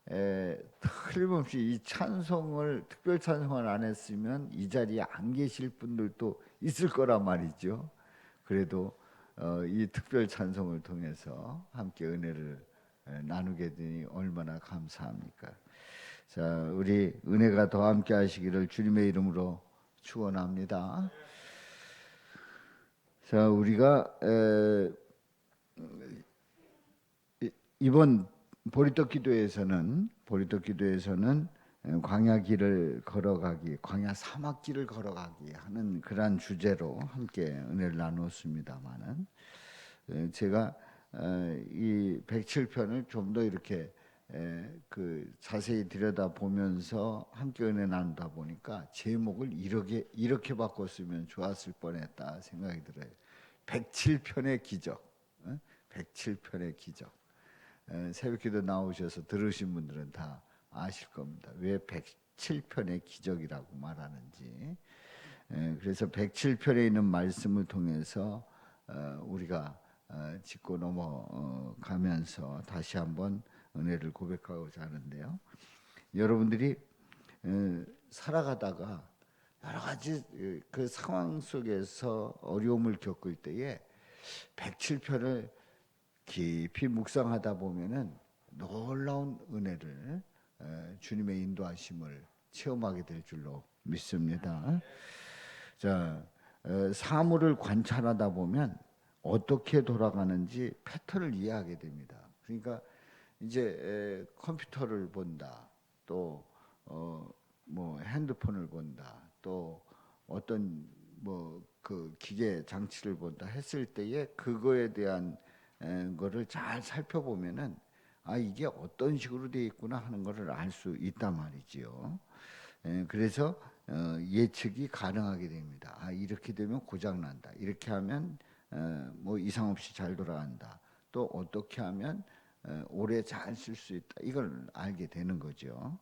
틀림없이 이 찬송을 특별 찬송을 안 했으면 이 자리에 안 계실 분들도 있을 거란 말이죠. 그래도 이 특별 찬송을 통해서 함께 은혜를 나누게 되니 얼마나 감사합니까? 자, 우리 은혜가 더 함께 하시기를 주님의 이름으로 축원합니다. 자, 우리가 이번 보리떡 기도에서는 광야 길을 걸어가기, 광야 사막길을 걸어가기 하는 그러한 주제로 함께 은혜를 나누었습니다만은 제가 이 107편을 좀 더 이렇게 자세히 들여다 보면서 함께 은혜 나누다 보니까 제목을 이렇게 바꿨으면 좋았을 뻔했다 생각이 들어요. 107편의 기적. 107편의 기적. 새벽기도 나오셔서 들으신 분들은 다 아실 겁니다. 왜 107편의 기적이라고 말하는지. 그래서 107편에 있는 말씀을 통해서 우리가 짚고 넘어가면서 다시 한번 은혜를 고백하고자 하는데요. 여러분들이 살아가다가 여러 가지 그 상황 속에서 어려움을 겪을 때에 107편을 깊이 묵상하다 보면은 놀라운 은혜를 주님의 인도하심을 체험하게 될 줄로 믿습니다. 자, 사물을 관찰하다 보면 어떻게 돌아가는지 패턴을 이해하게 됩니다. 그러니까 이제 컴퓨터를 본다, 또 뭐 핸드폰을 본다, 또 어떤 뭐 그 기계 장치를 본다 했을 때에 그거에 대한 거를 잘 살펴보면은 이게 어떤 식으로 되어 있구나 하는 것을 알 수 있단 말이지요. 그래서 예측이 가능하게 됩니다. 이렇게 되면 고장 난다. 이렇게 하면 뭐 이상 없이 잘 돌아간다. 또 어떻게 하면 오래 잘 쓸 수 있다. 이걸 알게 되는 거죠.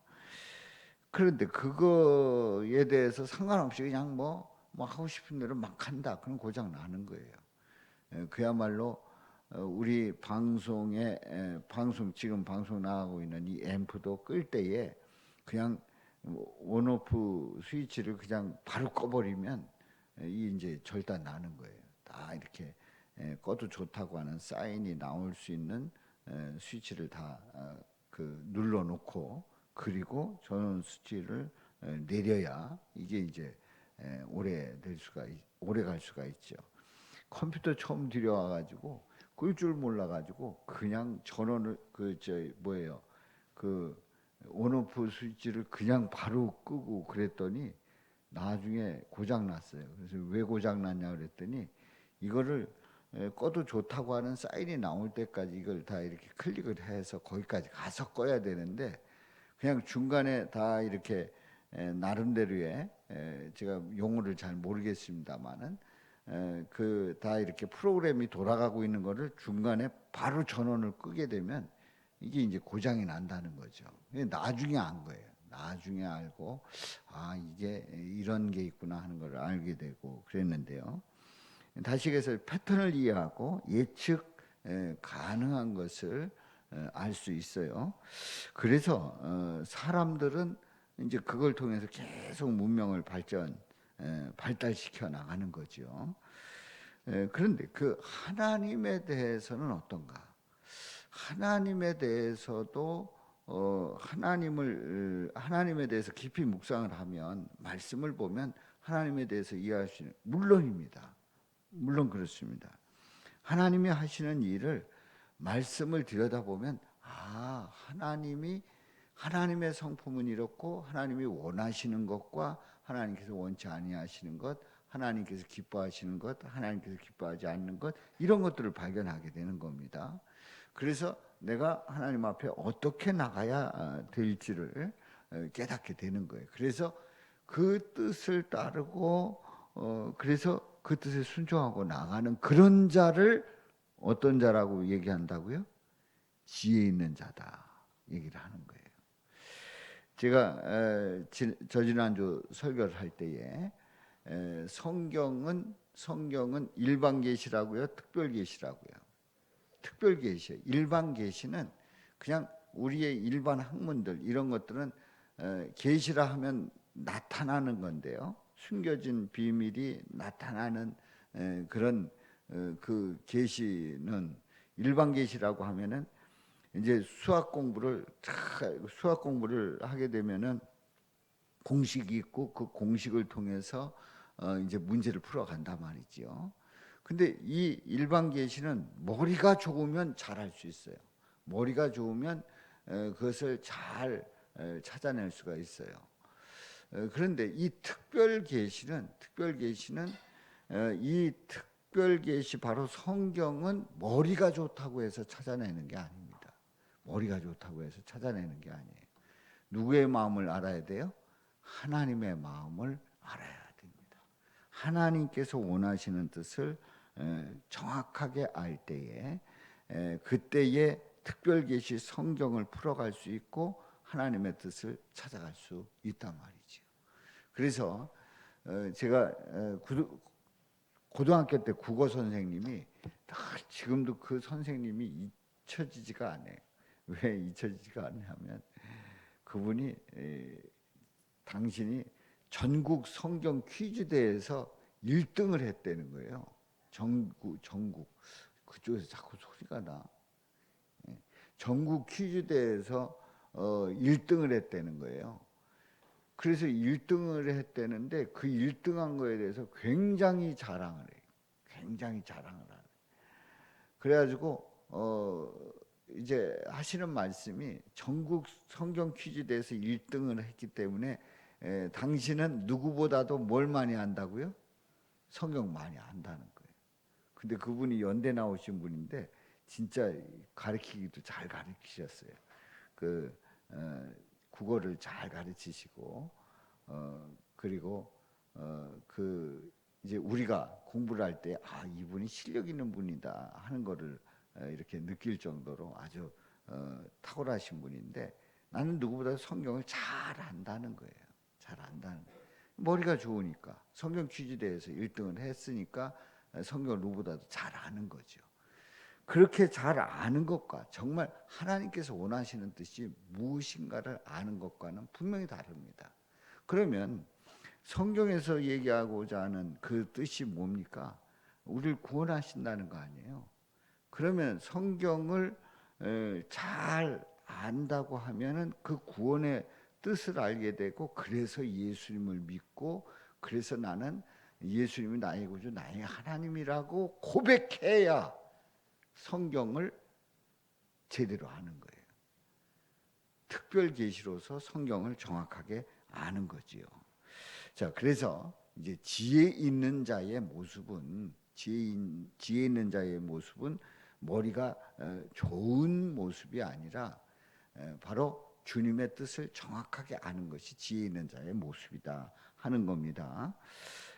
그런데 그거에 대해서 상관없이 그냥 뭐 하고 싶은 대로 막 한다. 그럼 고장 나는 거예요. 그야말로 우리 지금 방송 나가고 있는 이 앰프도 끌 때에 그냥 온오프 스위치를 그냥 바로 꺼버리면 이 이제 절단 나는 거예요. 다 이렇게 꺼도 좋다고 하는 사인이 나올 수 있는 스위치를 다 눌러놓고 그리고 전원 스위치를 내려야 이게 이제 오래 갈 수가 있죠. 컴퓨터 처음 들여와가지고 끌 줄 몰라가지고 그냥 전원을 온오프 스위치를 그냥 바로 끄고 그랬더니 나중에 고장 났어요. 그래서 왜 고장 났냐 그랬더니 이거를 꺼도 좋다고 하는 사인이 나올 때까지 이걸 다 이렇게 클릭을 해서 거기까지 가서 꺼야 되는데 그냥 중간에 다 이렇게 나름대로의 제가 용어를 잘 모르겠습니다만은 그 다 이렇게 프로그램이 돌아가고 있는 거를 중간에 바로 전원을 끄게 되면 이게 이제 고장이 난다는 거죠. 나중에 안 거예요. 나중에 알고 이게 이런 게 있구나 하는 걸 알게 되고 그랬는데요. 다시 그래서 패턴을 이해하고 예측 가능한 것을 알 수 있어요. 그래서 사람들은 이제 그걸 통해서 계속 문명을 발달시켜 나가는 거죠. 그런데 그 하나님에 대해서는 어떤가? 하나님에 대해서도 하나님에 대해서 깊이 묵상을 하면 말씀을 보면 하나님에 대해서 이해할 수 있는 물론입니다. 물론 그렇습니다. 하나님이 하시는 일을 말씀을 들여다보면 하나님의 성품은 이렇고 하나님이 원하시는 것과 하나님께서 원치 아니하시는 것, 하나님께서 기뻐하시는 것, 하나님께서 기뻐하지 않는 것 이런 것들을 발견하게 되는 겁니다. 그래서 내가 하나님 앞에 어떻게 나가야 될지를 깨닫게 되는 거예요. 그래서 그 뜻을 따르고 그래서 그 뜻에 순종하고 나가는 그런 자를 어떤 자라고 얘기한다고요? 지혜 있는 자다 얘기를 하는 거예요. 제가 지난주 설교를 할 때에 성경은 일반 계시라고요, 특별 계시라고요. 특별 계시, 일반 계시는 그냥 우리의 일반 학문들 이런 것들은 계시라 하면 나타나는 건데요. 숨겨진 비밀이 나타나는 그런 그 계시는 일반 계시라고 하면은 이제 수학 공부를 하게 되면은 공식이 있고 그 공식을 통해서 이제 문제를 풀어간단 말이죠. 근데 이 일반 계시는 머리가 좋으면 잘할 수 있어요. 머리가 좋으면 그것을 잘 찾아낼 수가 있어요. 그런데 이 특별 계시는 이 특별 계시 바로 성경은 머리가 좋다고 해서 찾아내는 게 아닙니다. 머리가 좋다고 해서 찾아내는 게 아니에요. 누구의 마음을 알아야 돼요? 하나님의 마음을 알아야 됩니다. 하나님께서 원하시는 뜻을 정확하게 알 때에 그때에 특별 계시 성경을 풀어갈 수 있고 하나님의 뜻을 찾아갈 수 있단 말이죠. 그래서 제가 고등학교 때 국어 선생님이 지금도 그 선생님이 잊혀지지가 않아요. 왜 잊혀지지가 않냐면 그분이 당신이 전국 성경 퀴즈 대회에서 1등을 했다는 거예요. 전국 그쪽에서 자꾸 소리가 나. 전국 퀴즈 대회에서 1등을 했다는 거예요. 그래서 1등을 했다는데 그 1등한 거에 대해서 굉장히 자랑을 해요. 굉장히 자랑을 하는. 그래가지고 이제 하시는 말씀이 전국 성경 퀴즈 대회에서 1등을 했기 때문에 당신은 누구보다도 뭘 많이 안다고요? 성경 많이 안다는 거예요. 근데 그분이 연대 나오신 분인데 진짜 가르치기도 잘 가르치셨어요. 국어를 잘 가르치시고 그리고 그 이제 우리가 공부를 할 때 이분이 실력 있는 분이다 하는 거를 이렇게 느낄 정도로 아주 탁월하신 분인데 나는 누구보다 성경을 잘 안다는 거예요. 잘 안다는 거예요. 머리가 좋으니까 성경 퀴즈 대회에서 1등을 했으니까 성경을 누구보다도 잘 아는 거죠. 그렇게 잘 아는 것과 정말 하나님께서 원하시는 뜻이 무엇인가를 아는 것과는 분명히 다릅니다. 그러면 성경에서 얘기하고자 하는 그 뜻이 뭡니까? 우리를 구원하신다는 거 아니에요. 그러면 성경을 잘 안다고 하면은 그 구원의 뜻을 알게 되고 그래서 예수님을 믿고 그래서 나는 예수님이 나의 구주 나의 하나님이라고 고백해야 성경을 제대로 아는 거예요. 특별 계시로서 성경을 정확하게 아는 거지요. 자, 그래서 이제 지혜 있는 자의 모습은 머리가 좋은 모습이 아니라 바로 주님의 뜻을 정확하게 아는 것이 지혜 있는 자의 모습이다 하는 겁니다.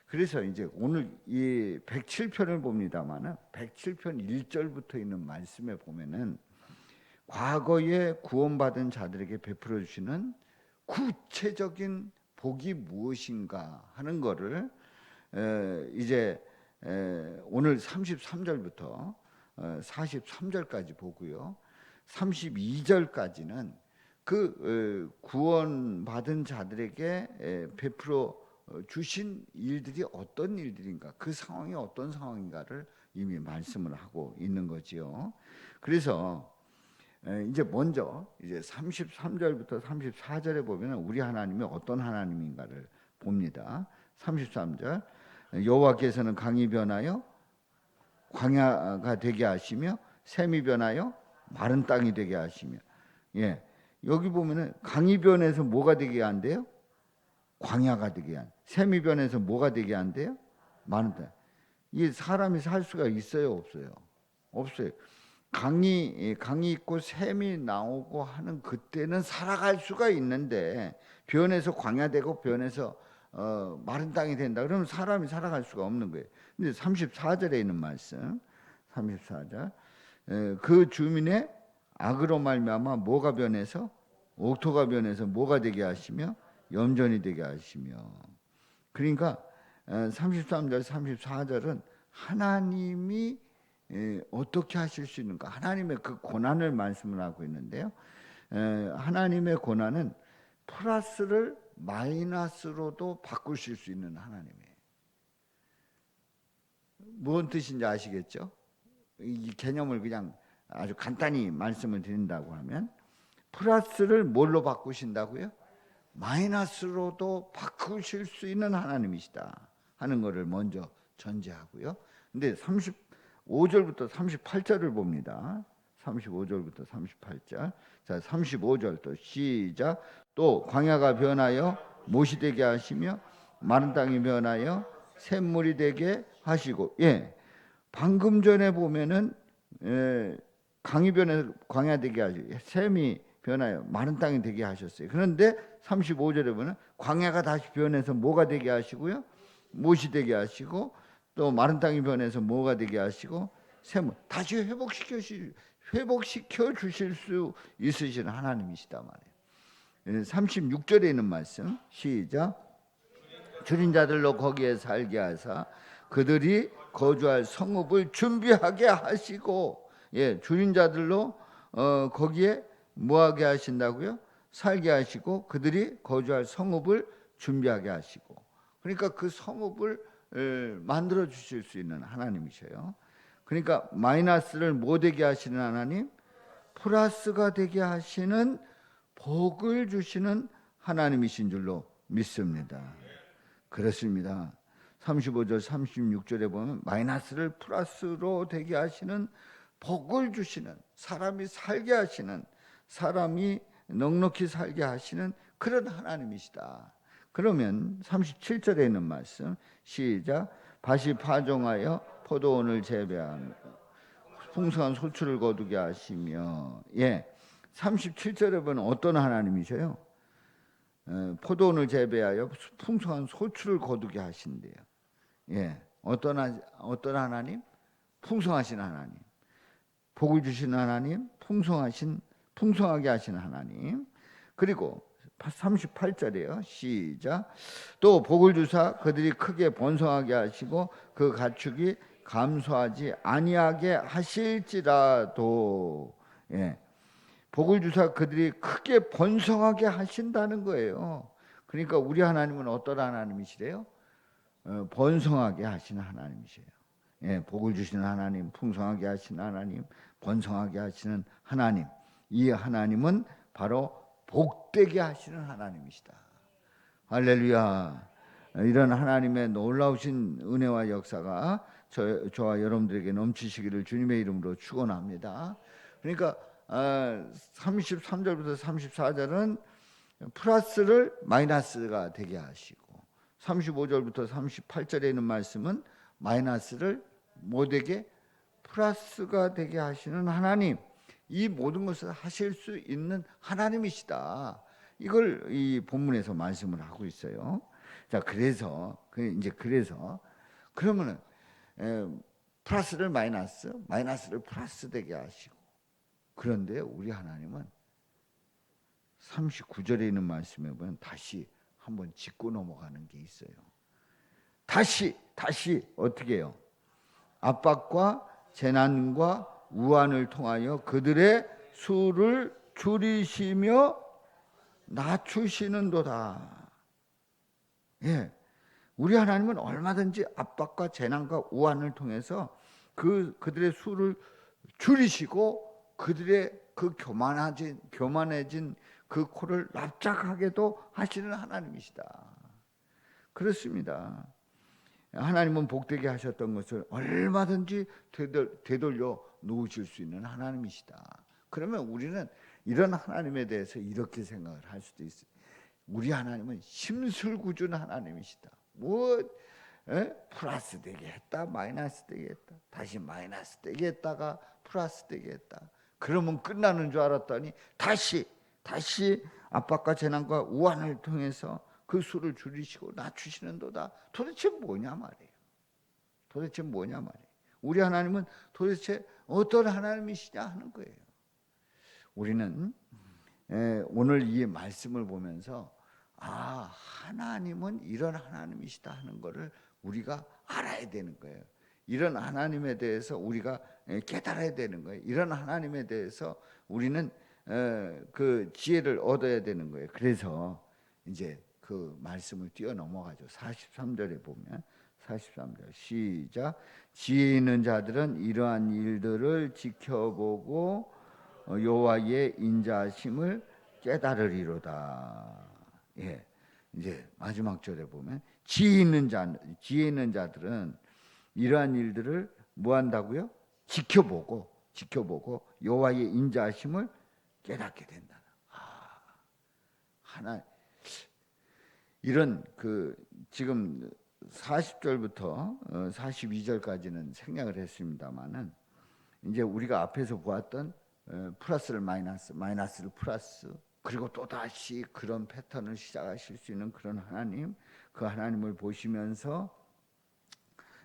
그래서 이제 오늘 이 107편을 봅니다만은 107편 1절부터 있는 말씀에 보면은 과거에 구원받은 자들에게 베풀어 주시는 구체적인 복이 무엇인가 하는 거를 이제 오늘 33절부터 43절까지 보고요. 32절까지는 그 구원받은 자들에게 베풀어 주신 일들이 어떤 일들인가, 그 상황이 어떤 상황인가를 이미 말씀을 하고 있는 거지요. 그래서 이제 먼저 이제 33절부터 34절에 보면 우리 하나님이 어떤 하나님인가를 봅니다. 33절 여호와께서는 강이 변하여 광야가 되게 하시며 샘이 변하여 마른 땅이 되게 하시며 여기 보면은 강이 변해서 뭐가 되게 한대요? 광야가 되게 한. 샘이 변해서 뭐가 되게 한대요? 마른 땅. 이 사람이 살 수가 있어요, 없어요? 없어요. 강이 있고 샘이 나오고 하는 그때는 살아갈 수가 있는데 변해서 광야되고 변해서 마른 땅이 된다. 그러면 사람이 살아갈 수가 없는 거예요. 근데 34절에 있는 말씀, 34절 그 주민의 악으로 말미암아 뭐가 변해서 옥토가 변해서 뭐가 되게 하시며 염전이 되게 하시며. 그러니까 33절 34절은 하나님이 어떻게 하실 수 있는가, 하나님의 그 고난을 말씀을 하고 있는데요. 하나님의 고난은 플러스를 마이너스로도 바꾸실 수 있는 하나님이에요. 무슨 뜻인지 아시겠죠? 이 개념을 그냥 아주 간단히 말씀을 드린다고 하면 플러스를 뭘로 바꾸신다고요? 마이너스로도 바꾸실 수 있는 하나님이시다 하는 것을 먼저 전제하고요. 근데 35절부터 38절을 봅니다. 35절부터 38절. 자, 35절 또 시작. 또 광야가 변하여 못이 되게 하시며 마른 땅이 변하여 샘물이 되게 하시고. 예. 방금 전에 보면은 강이 변해서 광야 되게 하시고 샘이 변하여 마른 땅이 되게 하셨어요. 그런데 35절에 보면 광야가 다시 변해서 뭐가 되게 하시고요? 못이 되게 하시고 또 마른 땅이 변해서 뭐가 되게 하시고 샘을 다시 회복시켜 주실 수 있으신 하나님이시다 말이에요. 36절에 있는 말씀 시작. 줄인 자들로 거기에 살게 하사 그들이 거주할 성읍을 준비하게 하시고, 예, 줄인 자들로 거기에 뭐하게 하신다고요? 살게 하시고 그들이 거주할 성읍을 준비하게 하시고. 그러니까 그 성읍을 만들어 주실 수 있는 하나님이셔요. 그러니까 마이너스를 뭐 되게 하시는 하나님? 플러스가 되게 하시는 복을 주시는 하나님이신 줄로 믿습니다. 그렇습니다. 35절 36절에 보면 마이너스를 플러스로 되게 하시는 복을 주시는, 사람이 살게 하시는, 사람이 넉넉히 살게 하시는 그런 하나님이시다. 그러면 37절에 있는 말씀 시작. 밭이 파종하여 포도원을 재배하며 풍성한 소출을 거두게 하시며. 예, 37절에 보면 어떤 하나님이셔요? 포도원을 재배하여 풍성한 소출을 거두게 하신대요. 예, 어떤 하나님? 풍성하신 하나님, 복을 주시는 하나님, 풍성하게 하시는 하나님. 그리고 38절이에요. 시작. 또 복을 주사 그들이 크게 번성하게 하시고 그 가축이 감소하지 아니하게 하실지라도. 예, 복을 주사 그들이 크게 번성하게 하신다는 거예요. 그러니까 우리 하나님은 어떤 하나님이시래요? 번성하게 하시는 하나님이세요. 예, 복을 주시는 하나님, 풍성하게 하시는 하나님, 번성하게 하시는 하나님. 이 하나님은 바로 복되게 하시는 하나님이시다. 할렐루야. 이런 하나님의 놀라우신 은혜와 역사가 저와 여러분들에게 넘치시기를 주님의 이름으로 축원합니다. 그러니까 33절부터 34절은 플러스를 마이너스가 되게 하시고 35절부터 38절에 있는 말씀은 마이너스를 뭐 되게? 플러스가 되게 하시는 하나님. 이 모든 것을 하실 수 있는 하나님이시다. 이걸 이 본문에서 말씀을 하고 있어요. 자, 그래서 그러면은 플러스를 마이너스를 플러스 되게 하시고. 그런데 우리 하나님은 39절에 있는 말씀에 보면 다시 한번 짚고 넘어가는 게 있어요. 다시 어떻게 해요? 압박과 재난과 우환을 통하여 그들의 수를 줄이시며 낮추시는도다. 예, 우리 하나님은 얼마든지 압박과 재난과 우환을 통해서 그들의 수를 줄이시고 그들의 그 교만해진 그 코를 납작하게도 하시는 하나님이시다. 그렇습니다. 하나님은 복되게 하셨던 것을 얼마든지 되돌려 놓으실 수 있는 하나님이시다. 그러면 우리는 이런 하나님에 대해서 이렇게 생각을 할 수도 있어요. 우리 하나님은 심술궂은 하나님이시다. 플러스 되게 했다, 마이너스 되게 했다, 다시 마이너스 되게 했다가 플러스 되게 했다. 그러면 끝나는 줄 알았더니 다시 압박과 재난과 우환을 통해서 그 수를 줄이시고 낮추시는도다. 도대체 뭐냐 말이에요. 우리 하나님은 도대체 어떤 하나님이시냐 하는 거예요. 우리는 오늘 이 말씀을 보면서 하나님은 이런 하나님이시다 하는 것을 우리가 알아야 되는 거예요. 이런 하나님에 대해서 우리가 깨달아야 되는 거예요. 이런 하나님에 대해서 우리는 그 지혜를 얻어야 되는 거예요. 그래서 이제 그 말씀을 뛰어넘어가죠. 43절에 보면 43절 시작. 지혜 있는 자들은 이러한 일들을 지켜보고 여호와의 인자하심을 깨달으리로다. 예, 이제 마지막 절에 보면 지혜 있는 자들은 이러한 일들을 뭐 한다고요? 지켜보고 여호와의 인자하심을 깨닫게 된다. 하나 이런 그 지금 40절부터 42절까지는 생략을 했습니다만은 이제 우리가 앞에서 보았던 플러스를 마이너스를 플러스, 그리고 또 다시 그런 패턴을 시작하실 수 있는 그런 하나님, 그 하나님을 보시면서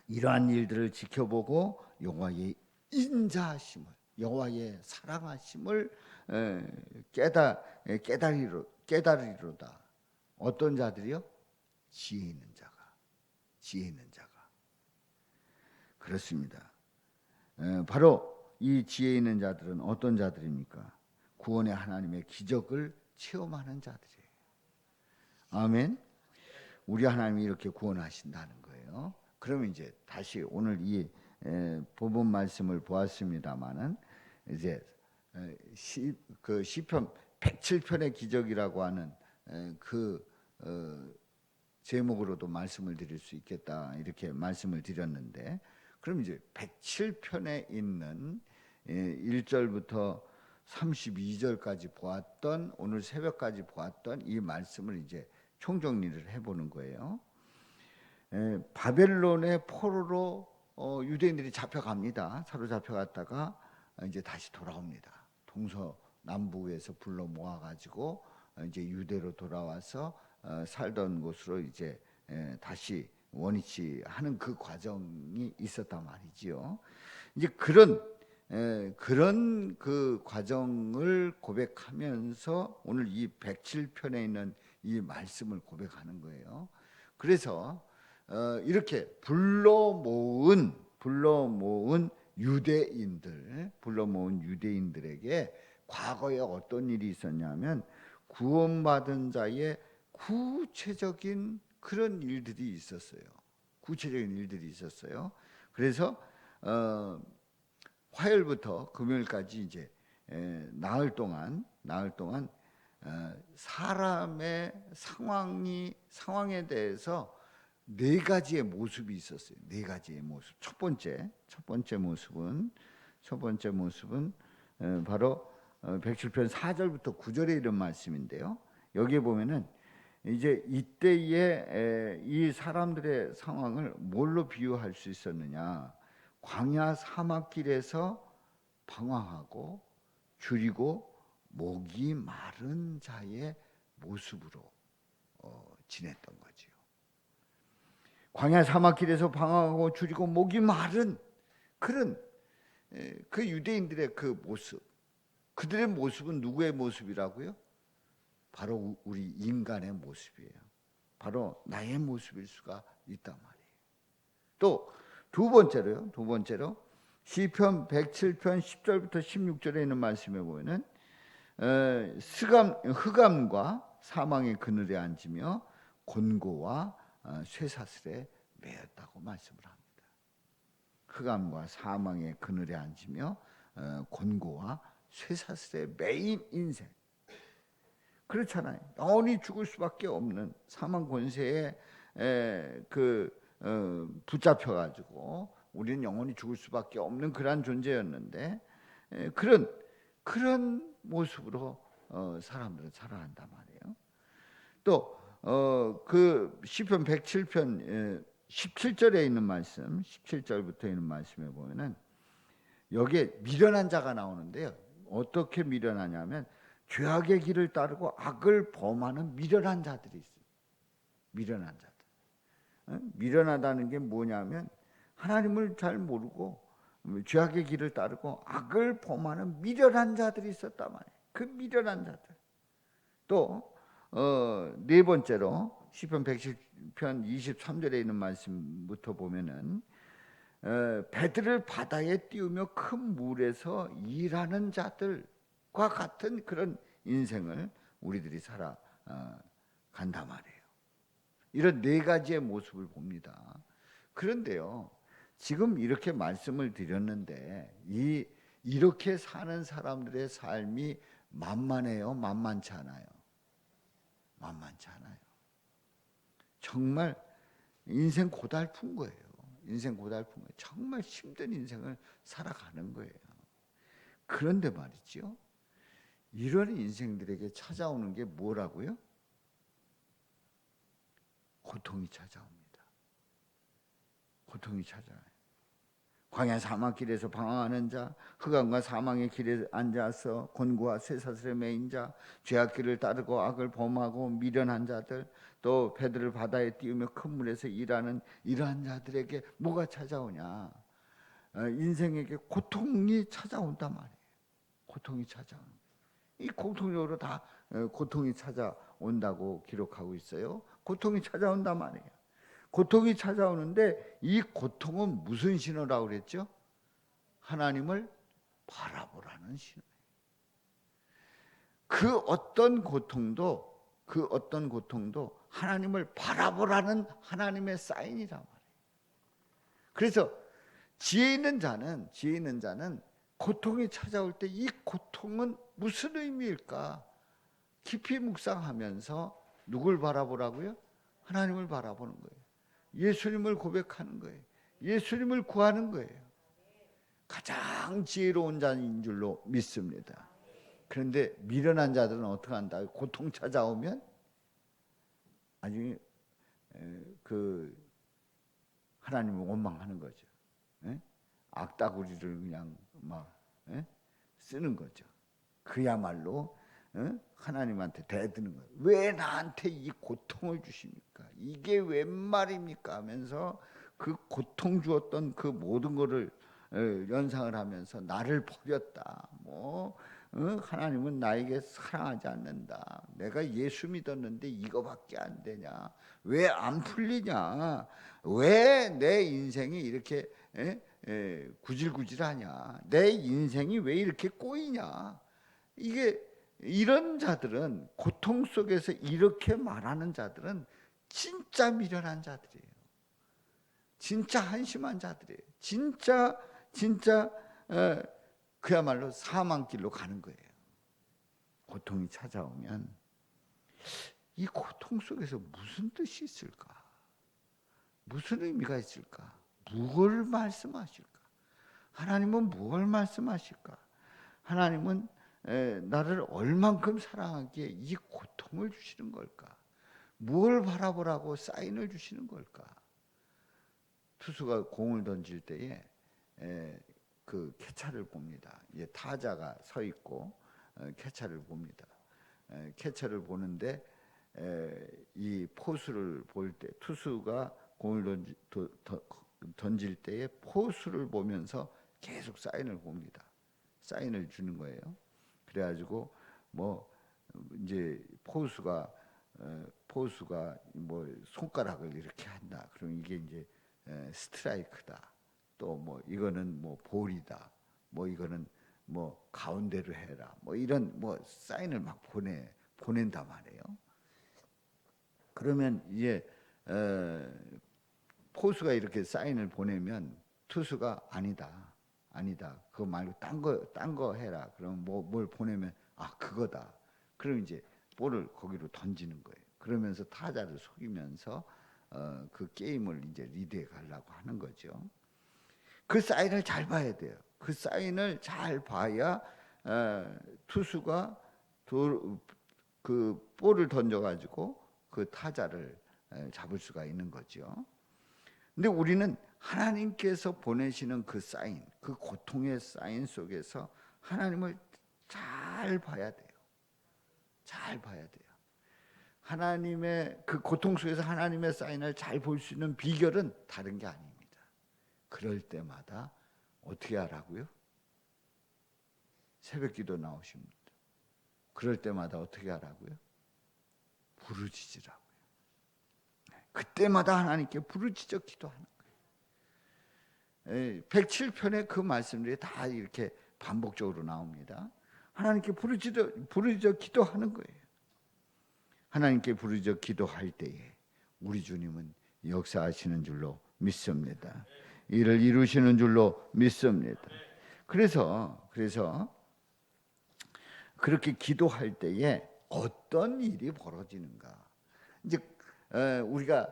이러한 일들을 지켜보고 여호와의 인자하심을, 여호와의 사랑하심을 깨달으리로다. 어떤 자들이요? 지혜 있는 자가. 그렇습니다. 바로 이 지혜 있는 자들은 어떤 자들입니까? 구원의 하나님의 기적을 체험하는 자들이에요. 아멘. 우리 하나님이 이렇게 구원하신다는 거예요. 그러면 이제 다시 오늘 이 본문 말씀을 보았습니다마는 이제 그 시편 107편의 기적이라고 하는 그 제목으로도 말씀을 드릴 수 있겠다, 이렇게 말씀을 드렸는데, 그럼 이제 107편에 있는 1절부터 32절까지 보았던, 오늘 새벽까지 보았던 이 말씀을 이제 총정리를 해보는 거예요. 바벨론의 포로로 유대인들이 잡혀갑니다. 사로잡혀갔다가 이제 다시 돌아옵니다. 동서남북에서 불러 모아가지고 이제 유대로 돌아와서 살던 곳으로 이제 다시 원위치 하는 그 과정이 있었단 말이지요. 이제 그런 그 과정을 고백하면서 오늘 이 107편에 있는 이 말씀을 고백하는 거예요. 그래서 이렇게 불러 모은 유대인들에게 과거에 어떤 일이 있었냐면 구원받은 자의 구체적인 그런 일들이 있었어요. 그래서 화요일부터 금요일까지 이제 나흘 동안 사람의 상황에 대해서 네 가지의 모습이 있었어요. 네 가지의 모습. 첫 번째 모습은 바로 107편 4절부터 9절에 이런 말씀인데요. 여기에 보면은 이제 이때의 이 사람들의 상황을 뭘로 비유할 수 있었느냐? 광야 사막길에서 방황하고 줄이고 목이 마른 자의 모습으로 지냈던 거지요. 광야 사막길에서 방황하고 줄이고 목이 마른 그런 그 유대인들의 그 모습, 그들의 모습은 누구의 모습이라고요? 바로 우리 인간의 모습이에요. 바로 나의 모습일 수가 있단 말이에요. 또 두 번째로 시편 107편 10절부터 16절에 있는 말씀에 보면은 흑암과 사망의 그늘에 앉으며 곤고와 쇠사슬에 매였다고 말씀을 합니다. 흑암과 사망의 그늘에 앉으며 곤고와 쇠사슬에 매인 인생. 그렇잖아요. 영원히 죽을 수밖에 없는 사망 권세에 붙잡혀가지고 우리는 영원히 죽을 수밖에 없는 그러한 존재였는데 그런 모습으로 사람들은 살아간단 말이에요. 또 그 시편 107편 17절에 있는 말씀, 17절부터 있는 말씀에 보면은 여기에 미련한 자가 나오는데요. 어떻게 미련하냐면 죄악의 길을 따르고 악을 범하는 미련한 자들이 있어요. 미련한 자들. 미련하다는 게 뭐냐면 하나님을 잘 모르고 죄악의 길을 따르고 악을 범하는 미련한 자들이 있었단 말이에요. 그 미련한 자들. 또 네 번째로 시편 110편 23절에 있는 말씀부터 보면은 배들을 바다에 띄우며 큰 물에서 일하는 자들, 같은 그런 인생을 우리들이 살아 간단 말이에요. 이런 네 가지의 모습을 봅니다. 그런데요, 지금 이렇게 말씀을 드렸는데 이렇게 사는 사람들의 삶이 만만해요? 만만치 않아요? 만만치 않아요. 정말 인생 고달픈 거예요. 인생 고달픈 거예요. 정말 힘든 인생을 살아가는 거예요. 그런데 말이죠, 이런 인생들에게 찾아오는 게 뭐라고요? 고통이 찾아옵니다. 고통이 찾아와요. 광야 사막길에서 방황하는 자, 흑암과 사망의 길에 앉아서 곤고와 쇠사슬에 매인 자, 죄악길을 따르고 악을 범하고 미련한 자들, 또 배들을 바다에 띄우며 큰 물에서 일하는 이러한 자들에게 뭐가 찾아오냐? 인생에게 고통이 찾아온단 말이에요. 고통이 찾아오는 거예요. 이 고통적으로 다 고통이 찾아온다고 기록하고 있어요. 고통이 찾아온단 말이에요. 고통이 찾아오는데 이 고통은 무슨 신호라고 그랬죠? 하나님을 바라보라는 신호예요. 그 어떤 고통도 하나님을 바라보라는 하나님의 사인이란 말이에요. 그래서 지혜 있는 자는 고통이 찾아올 때 이 고통은 무슨 의미일까? 깊이 묵상하면서 누굴 바라보라고요? 하나님을 바라보는 거예요. 예수님을 고백하는 거예요. 예수님을 구하는 거예요. 가장 지혜로운 자인 줄로 믿습니다. 그런데 미련한 자들은 어떻게 한다? 고통 찾아오면 아주 하나님을 원망하는 거죠. 악다구리를 그냥 막 쓰는 거죠. 그야말로 하나님한테 대드는 거예요. 왜 나한테 이 고통을 주십니까? 이게 웬 말입니까? 하면서 그 고통 주었던 그 모든 것을 연상을 하면서 나를 버렸다. 하나님은 나에게 사랑하지 않는다. 내가 예수 믿었는데 이거밖에 안 되냐? 왜 안 풀리냐? 왜 내 인생이 이렇게 구질구질하냐? 내 인생이 왜 이렇게 꼬이냐? 이런 자들은, 고통 속에서 이렇게 말하는 자들은 진짜 미련한 자들이에요. 진짜 한심한 자들이에요. 진짜 그야말로 사망길로 가는 거예요. 고통이 찾아오면 이 고통 속에서 무슨 뜻이 있을까? 무슨 의미가 있을까? 무엇을 말씀하실까? 하나님은 무엇을 말씀하실까? 하나님은 나를 얼만큼 사랑하기에 이 고통을 주시는 걸까? 무엇을 바라보라고 사인을 주시는 걸까? 투수가 공을 던질 때에 그 캐차를 봅니다. 이제 타자가 서 있고 캐차를 봅니다. 캐차를 보는데 이 포수를 볼 때, 투수가 공을 던질 때에 포수를 보면서 계속 사인을 봅니다. 사인을 주는 거예요. 그래가지고 이제 포수가 손가락을 이렇게 한다. 그럼 이게 이제 스트라이크다. 또 이거는 볼이다. 이거는 가운데로 해라. 이런 사인을 막 보낸단 말이에요. 그러면 이제 포수가 이렇게 사인을 보내면 투수가 아니다. 그거 말고 딴 거 해라. 그럼 뭘 보내면 그거다. 그럼 이제 볼을 거기로 던지는 거예요. 그러면서 타자를 속이면서 그 게임을 이제 리드해 가려고 하는 거죠. 그 사인을 잘 봐야 돼요. 그 사인을 잘 봐야 투수가 그 볼을 던져가지고 그 타자를 잡을 수가 있는 거죠. 근데 우리는 하나님께서 보내시는 그 사인, 그 고통의 사인 속에서 하나님을 잘 봐야 돼요. 잘 봐야 돼요. 하나님의 그 고통 속에서 하나님의 사인을 잘 볼 수 있는 비결은 다른 게 아닙니다. 그럴 때마다 어떻게 하라고요? 새벽기도 나오신 분들. 그럴 때마다 어떻게 하라고요? 부르짖으라고요. 그때마다 하나님께 부르짖어 기도하는 거예요. 107편의 그 말씀들이 다 이렇게 반복적으로 나옵니다. 하나님께 부르짖어 기도하는 거예요. 하나님께 부르짖어 기도할 때에 우리 주님은 역사하시는 줄로 믿습니다. 이를 이루시는 줄로 믿습니다. 그래서 그렇게 기도할 때에 어떤 일이 벌어지는가? 이제 우리가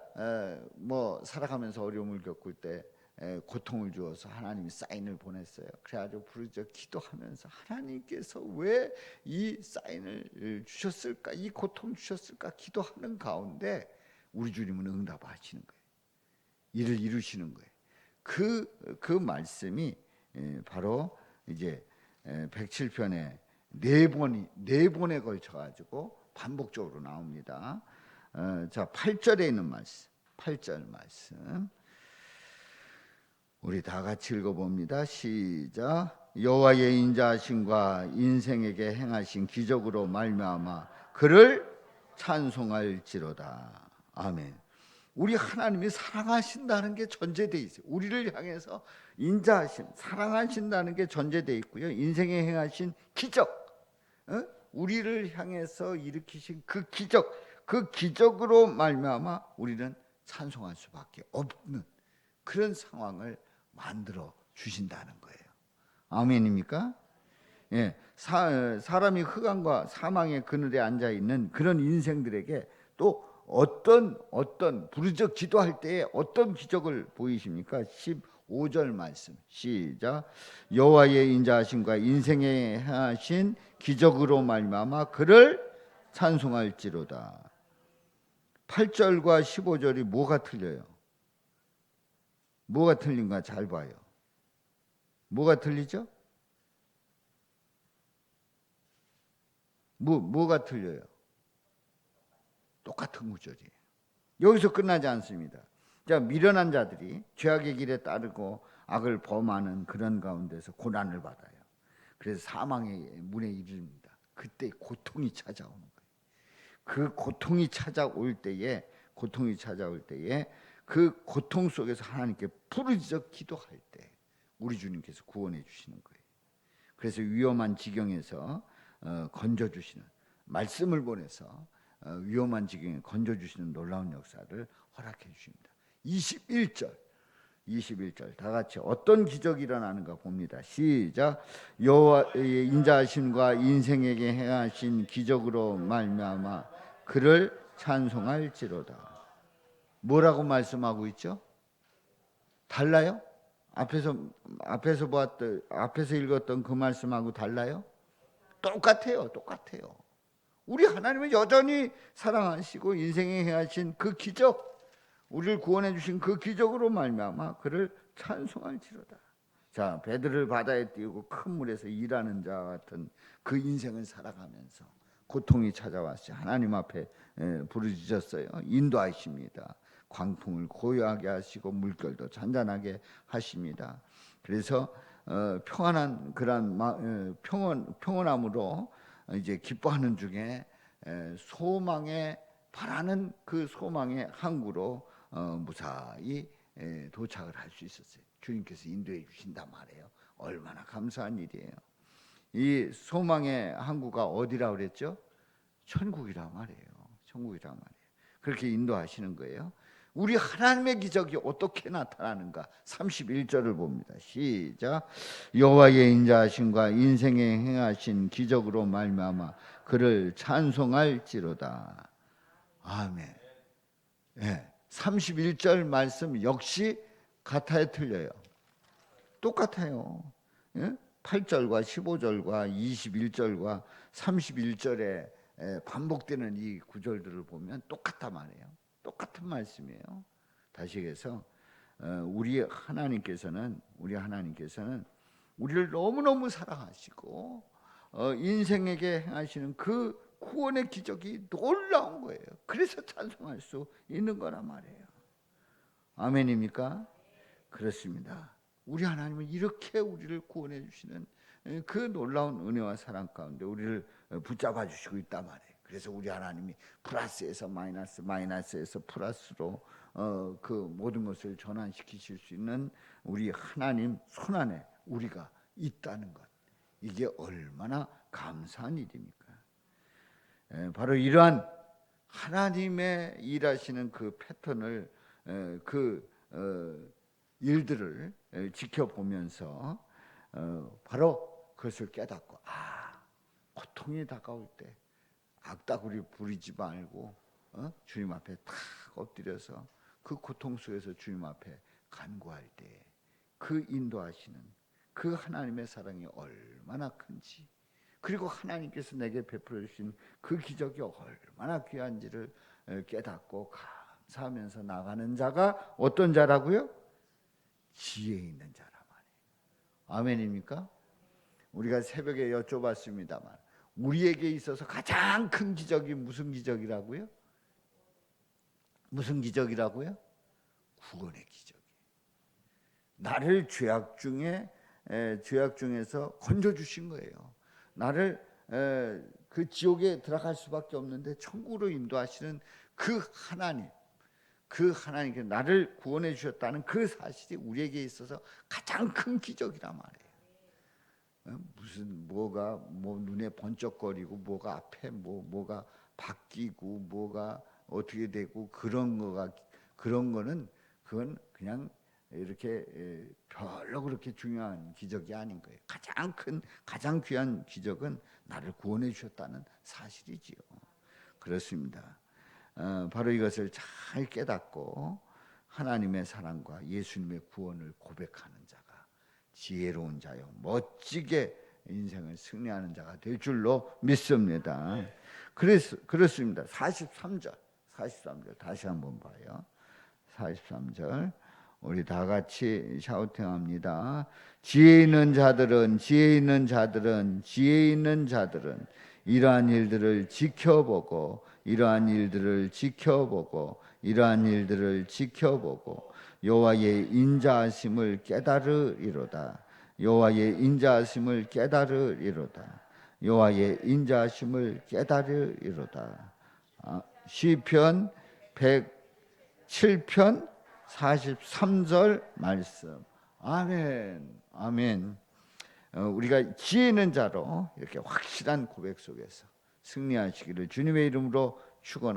뭐 살아가면서 어려움을 겪을 때 고통을 주어서 하나님이 사인을 보냈어요. 그래가지고 부르짖어 기도하면서 하나님께서 왜 이 사인을 주셨을까, 이 고통 주셨을까 기도하는 가운데 우리 주님은 응답하시는 거예요. 이를 이루시는 거예요. 그 말씀이 바로 이제 107편에 네 번에 걸쳐 가지고 반복적으로 나옵니다. 자, 8절에 있는 말씀. 8절 말씀. 우리 다 같이 읽어봅니다. 시작. 여호와의 인자하심과 인생에게 행하신 기적으로 말미암아 그를 찬송할지로다. 아멘. 우리 하나님이 사랑하신다는 게 전제되어 있어요. 우리를 향해서 인자하심, 사랑하신다는 게 전제되어 있고요. 인생에 행하신 기적, 우리를 향해서 일으키신 그 기적으로 말미암아 우리는 찬송할 수밖에 없는 그런 상황을 만들어 주신다는 거예요. 아멘입니까? 예, 사람이 흑암과 사망의 그늘에 앉아 있는 그런 인생들에게 또 어떤 부르짖어 기도할 때에 어떤 기적을 보이십니까? 15절 말씀 시작. 여호와의 인자하심과 인생에 행하신 기적으로 말미암아 그를 찬송할지로다. 8절과 15절이 뭐가 틀려요? 뭐가 틀린가 잘 봐요. 뭐가 틀리죠? 뭐가 틀려요? 똑같은 구절이에요. 여기서 끝나지 않습니다. 자, 미련한 자들이 죄악의 길에 따르고 악을 범하는 그런 가운데서 고난을 받아요. 그래서 사망의 문에 이릅니다. 그때 고통이 찾아오는 거예요. 그 고통이 찾아올 때에 그 고통 속에서 하나님께 부르짖어 기도할 때 우리 주님께서 구원해 주시는 거예요. 그래서 위험한 지경에서 건져주시는 말씀을 보내서 위험한 지경에 건져주시는 놀라운 역사를 허락해 주십니다. 21절 다 같이 어떤 기적이 일어나는가 봅니다. 시작. 여호와의 인자하심과 인생에게 행하신 기적으로 말미암아 그를 찬송할지로다. 뭐라고 말씀하고 있죠? 달라요? 앞에서 읽었던 그 말씀하고 달라요? 똑같아요. 우리 하나님은 여전히 사랑하시고 인생에 행하신 그 기적, 우리를 구원해 주신 그 기적으로 말미암아 그를 찬송할지로다. 자, 배들을 바다에 띄우고 큰 물에서 일하는 자 같은 그 인생을 살아가면서 고통이 찾아왔어요. 하나님 앞에 부르짖었어요. 인도하십니다. 광풍을 고요하게 하시고 물결도 잔잔하게 하십니다. 그래서 평안한 그런 평온함으로 이제 기뻐하는 중에 소망에 바라는 그 소망의 항구로 무사히 도착을 할 수 있었어요. 주님께서 인도해 주신단 말이에요. 얼마나 감사한 일이에요. 이 소망의 항구가 어디라 그랬죠? 천국이란 말이에요. 그렇게 인도하시는 거예요. 우리 하나님의 기적이 어떻게 나타나는가? 31절을 봅니다. 시작. 여호와의 인자하심과 인생에 행하신 기적으로 말미암아 그를 찬송할지로다. 아멘. 네, 31절 말씀 역시 같아요, 틀려요? 똑같아요. 8절과 15절과 21절과 31절에 반복되는 이 구절들을 보면 똑같단 말이에요. 똑같은 말씀이에요. 다시 해서 우리 하나님께서는 우리를 너무너무 사랑하시고 인생에게 행하시는 그 구원의 기적이 놀라운 거예요. 그래서 찬송할 수 있는 거란 말이에요. 아멘입니까? 그렇습니다. 우리 하나님은 이렇게 우리를 구원해 주시는 그 놀라운 은혜와 사랑 가운데 우리를 붙잡아 주시고 있단 말이에요. 그래서 우리 하나님이 플러스에서 마이너스, 마이너스에서 플러스로 그 모든 것을 전환시키실 수 있는 우리 하나님 손안에 우리가 있다는 것, 이게 얼마나 감사한 일입니까? 바로 이러한 하나님의 일하시는 그 패턴을 일들을 지켜보면서 바로 그것을 깨닫고 고통이 다가올 때 악다구리 부리지 말고 주님 앞에 탁 엎드려서 그 고통 속에서 주님 앞에 간구할 때 그 인도하시는 그 하나님의 사랑이 얼마나 큰지, 그리고 하나님께서 내게 베풀어 주신 그 기적이 얼마나 귀한지를 깨닫고 감사하면서 나가는 자가 어떤 자라고요? 지혜 있는 자란 말이에요. 아멘입니까? 우리가 새벽에 여쭤봤습니다만 우리에게 있어서 가장 큰 기적이 무슨 기적이라고요? 무슨 기적이라고요? 구원의 기적이. 나를 죄악 중에서 건져 주신 거예요. 나를 그 지옥에 들어갈 수밖에 없는데 천국으로 인도하시는 그 하나님께 나를 구원해 주셨다는 그 사실이 우리에게 있어서 가장 큰 기적이란 말이에요. 무슨 뭐가 눈에 번쩍거리고 뭐가 앞에 뭐가 바뀌고 뭐가 어떻게 되고 그런 거는 그건 그냥 이렇게 별로 그렇게 중요한 기적이 아닌 거예요. 가장 귀한 기적은 나를 구원해 주셨다는 사실이지요. 그렇습니다. 바로 이것을 잘 깨닫고 하나님의 사랑과 예수님의 구원을 고백하는 자가 지혜로운 자요, 멋지게 인생을 승리하는 자가 될 줄로 믿습니다. 그렇습니다. 43절 다시 한번 봐요. 43절 우리 다 같이 샤우팅합니다. 지혜 있는 자들은 이러한 일들을 지켜보고 여호와의 인자하심을 깨달으리로다. 시편 107편 43절 말씀. 아멘. 우리가 지혜 있는 자로 이렇게 확실한 고백 속에서 승리하시기를 주님의 이름으로 축원합니다.